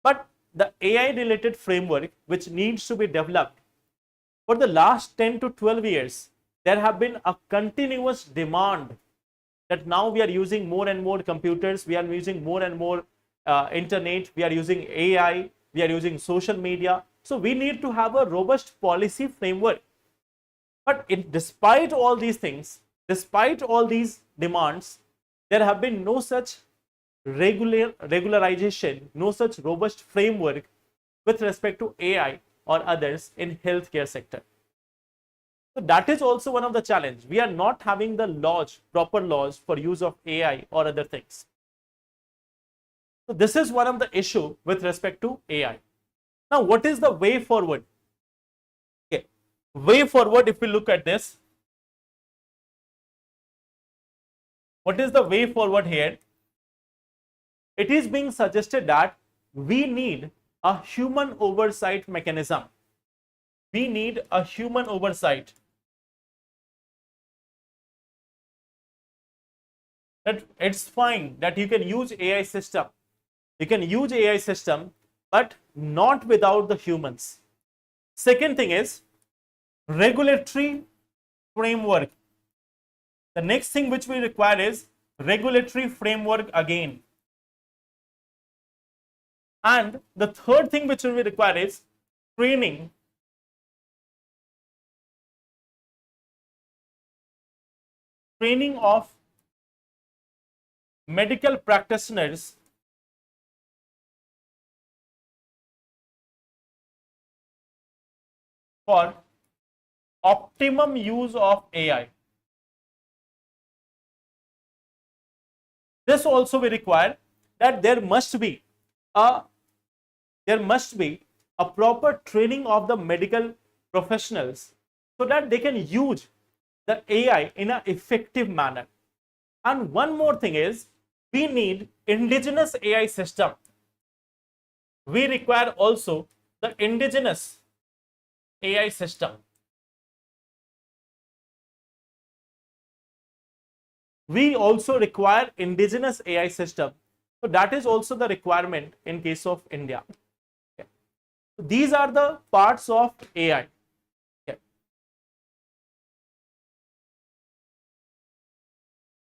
But the AI related framework which needs to be developed, for the last 10 to 12 years, there have been a continuous demand that now we are using more and more computers, we are using more and more internet, we are using AI, we are using social media. So we need to have a robust policy framework. But despite all these things, despite all these demands, there have been no such regularization, no such robust framework with respect to AI or others in healthcare sector. So that is also one of the challenge. We are not having the laws, proper laws for use of AI or other things. So this is one of the issue with respect to AI. Now, what is the way forward? Okay. Way forward, if we look at this, what is the way forward here? It is being suggested that we need a human oversight mechanism. We need a human oversight. That it's fine that you can use AI system. You can use AI system, but not without the humans. Second thing is regulatory framework. The next thing which we require is regulatory framework again. And the third thing which we require is training. Training of medical practitioners for optimum use of AI. This also we require that there must be a proper training of the medical professionals so that they can use the AI in an effective manner. And one more thing is, we need indigenous AI system. We require also the indigenous AI system. We also require indigenous AI system So that is also the requirement in case of India. Okay. So these are the parts of AI. Okay.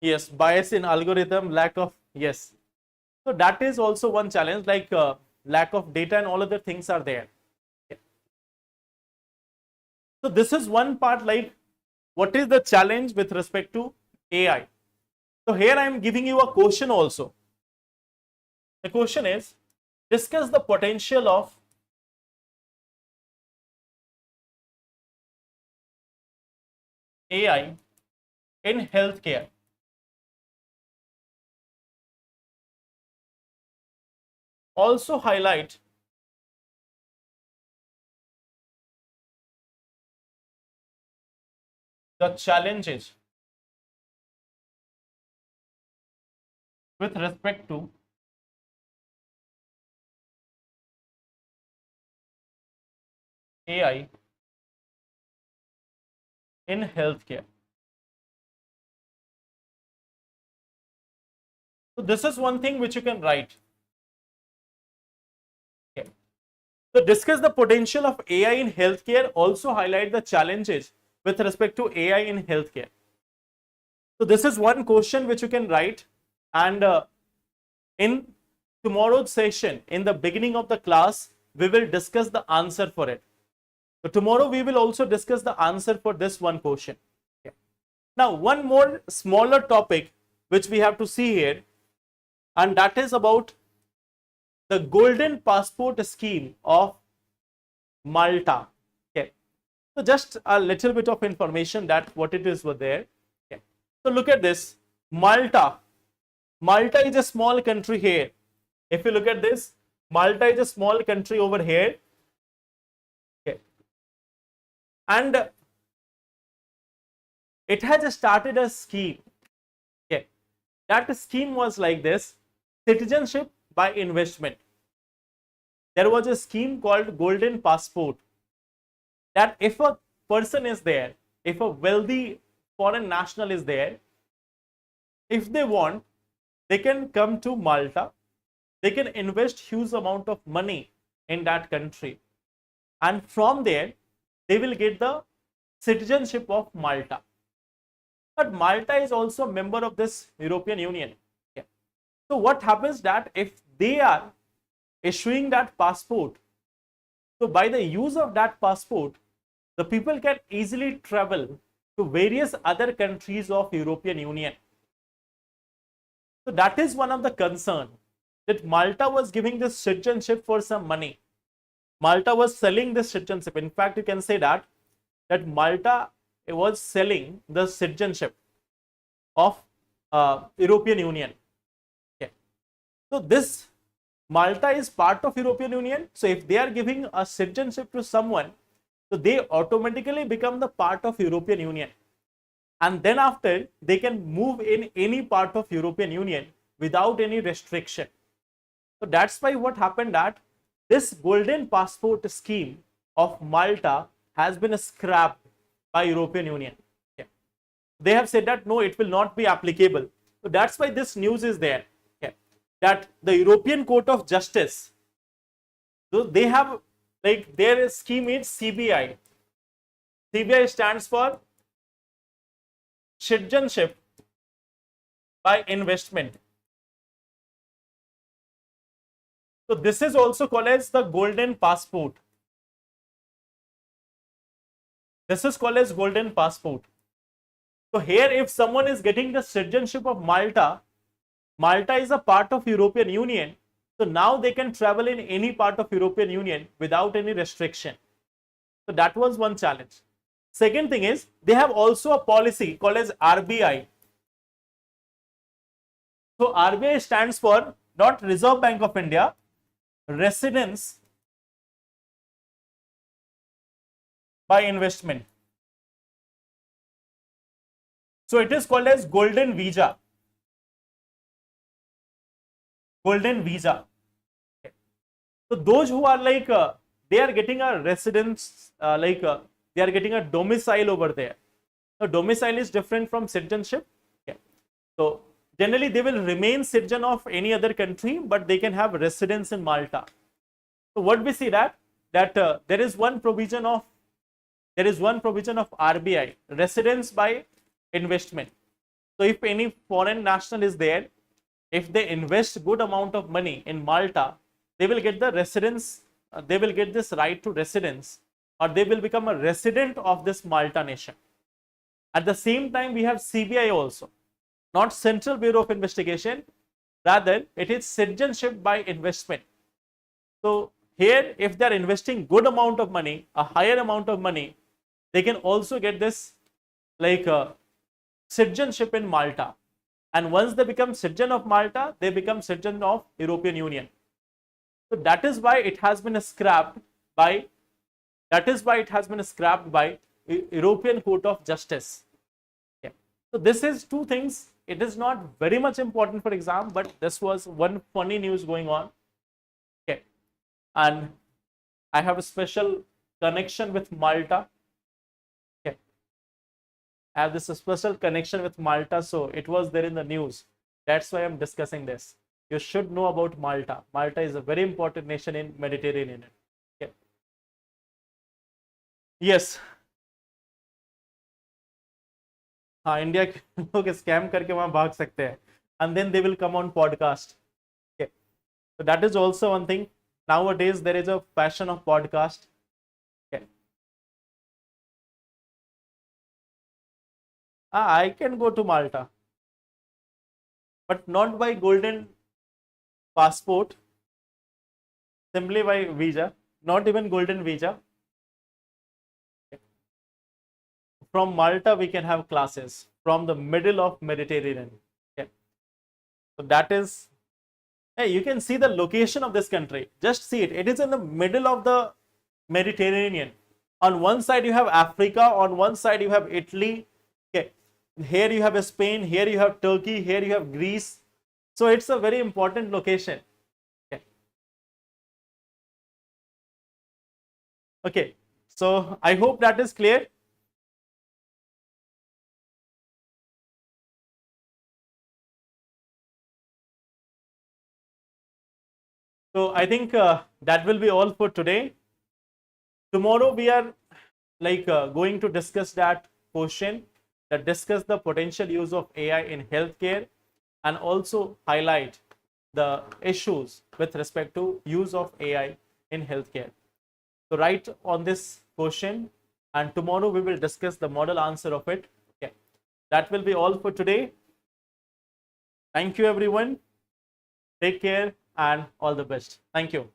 Yes, bias in algorithm, lack of, yes. So that is also one challenge, like lack of data and all other things are there. Okay. So this is one part, like what is the challenge with respect to AI. So here I am giving you a question also. The question is, discuss the potential of AI in healthcare. Also highlight the challenges with respect to AI in healthcare. So this is one thing which you can write. Okay. So discuss the potential of AI in healthcare. Also highlight the challenges with respect to AI in healthcare. So this is one question which you can write, and in tomorrow's session, in the beginning of the class, we will discuss the answer for it. So tomorrow we will also discuss the answer for this one question. Okay. Now one more smaller topic which we have to see here, and that is about the golden passport scheme of Malta. Okay. So just a little bit of information that what it is over there. Okay. So look at this. Malta. Malta is a small country here. If you look at this, Malta is a small country over here. Okay. And it has started a scheme. Okay. That scheme was like this: citizenship by investment. There was a scheme called Golden Passport, that if a person is there, if a wealthy foreign national is there, if they want, they can come to Malta, they can invest huge amount of money in that country, and from there they will get the citizenship of Malta. But Malta is also a member of this European Union. Okay. So what happens that if they are issuing that passport, so by the use of that passport, the people can easily travel to various other countries of European Union. So that is one of the concern, that Malta was giving this citizenship for some money. Malta was selling this citizenship. In fact, you can say that Malta was selling the citizenship of European Union. Okay. So this Malta is part of European Union. So if they are giving a citizenship to someone, so they automatically become the part of European Union. And then after, they can move in any part of European Union without any restriction. So that's why what happened, that this golden passport scheme of Malta has been scrapped by European Union. Okay. They have said that no, it will not be applicable. So that's why this news is there. Okay. That the European Court of Justice, so they have, like, their scheme is CBI. CBI stands for citizenship by investment. So this is also called as the golden passport. This is called as golden passport. So here, if someone is getting the citizenship of Malta, Malta is a part of European Union. So now they can travel in any part of European Union without any restriction. So that was one challenge. Second thing is, they have also a policy called as RBI. So RBI stands for not Reserve Bank of India, residence by investment. So it is called as golden visa. Golden visa. Okay. So those who are like they are getting a residence, they are getting a domicile over there. So domicile is different from citizenship. Okay. So generally they will remain citizen of any other country, but they can have residence in Malta. So what we see that there is one provision of RBI, residence by investment. So if any foreign national is there, if they invest good amount of money in Malta, they will get the residence, they will get this right to residence, or they will become a resident of this Malta nation. At the same time, we have CBI also, not Central Bureau of Investigation, rather it is citizenship by investment. So here, if they are investing good amount of money, a higher amount of money, they can also get this like citizenship in Malta. And once they become citizen of Malta, they become citizen of European Union. So that is why it has been scrapped by European Court of Justice. Okay. So this is two things. It is not very much important for exam, but this was one funny news going on. Okay. And I have a special connection with Malta. Okay. I have this special connection with Malta, so it was there in the news. That's why I'm discussing this. You should know about Malta. Malta is a very important nation in Mediterranean. Okay. Yes. हाँ, India के लोग scam करके वहां भाग सकते हैं, and then they will come on podcast. Okay. So that is also one thing. Nowadays there is a fashion of podcast. Okay. I can go to Malta, but not by golden passport, simply by visa, not even golden visa. From Malta, we can have classes from the middle of Mediterranean. Okay. So that is, hey, you can see the location of this country. Just see it. It is in the middle of the Mediterranean. On one side, you have Africa. On one side, you have Italy. Okay. Here you have Spain. Here you have Turkey. Here you have Greece. So it's a very important location. Okay. Okay. So I hope that is clear. So I think that will be all for today. Tomorrow we are going to discuss that question, that discuss the potential use of AI in healthcare, and also highlight the issues with respect to use of AI in healthcare. So write on this question, and tomorrow we will discuss the model answer of it. Okay. That will be all for today. Thank you everyone. Take care and all the best. Thank you.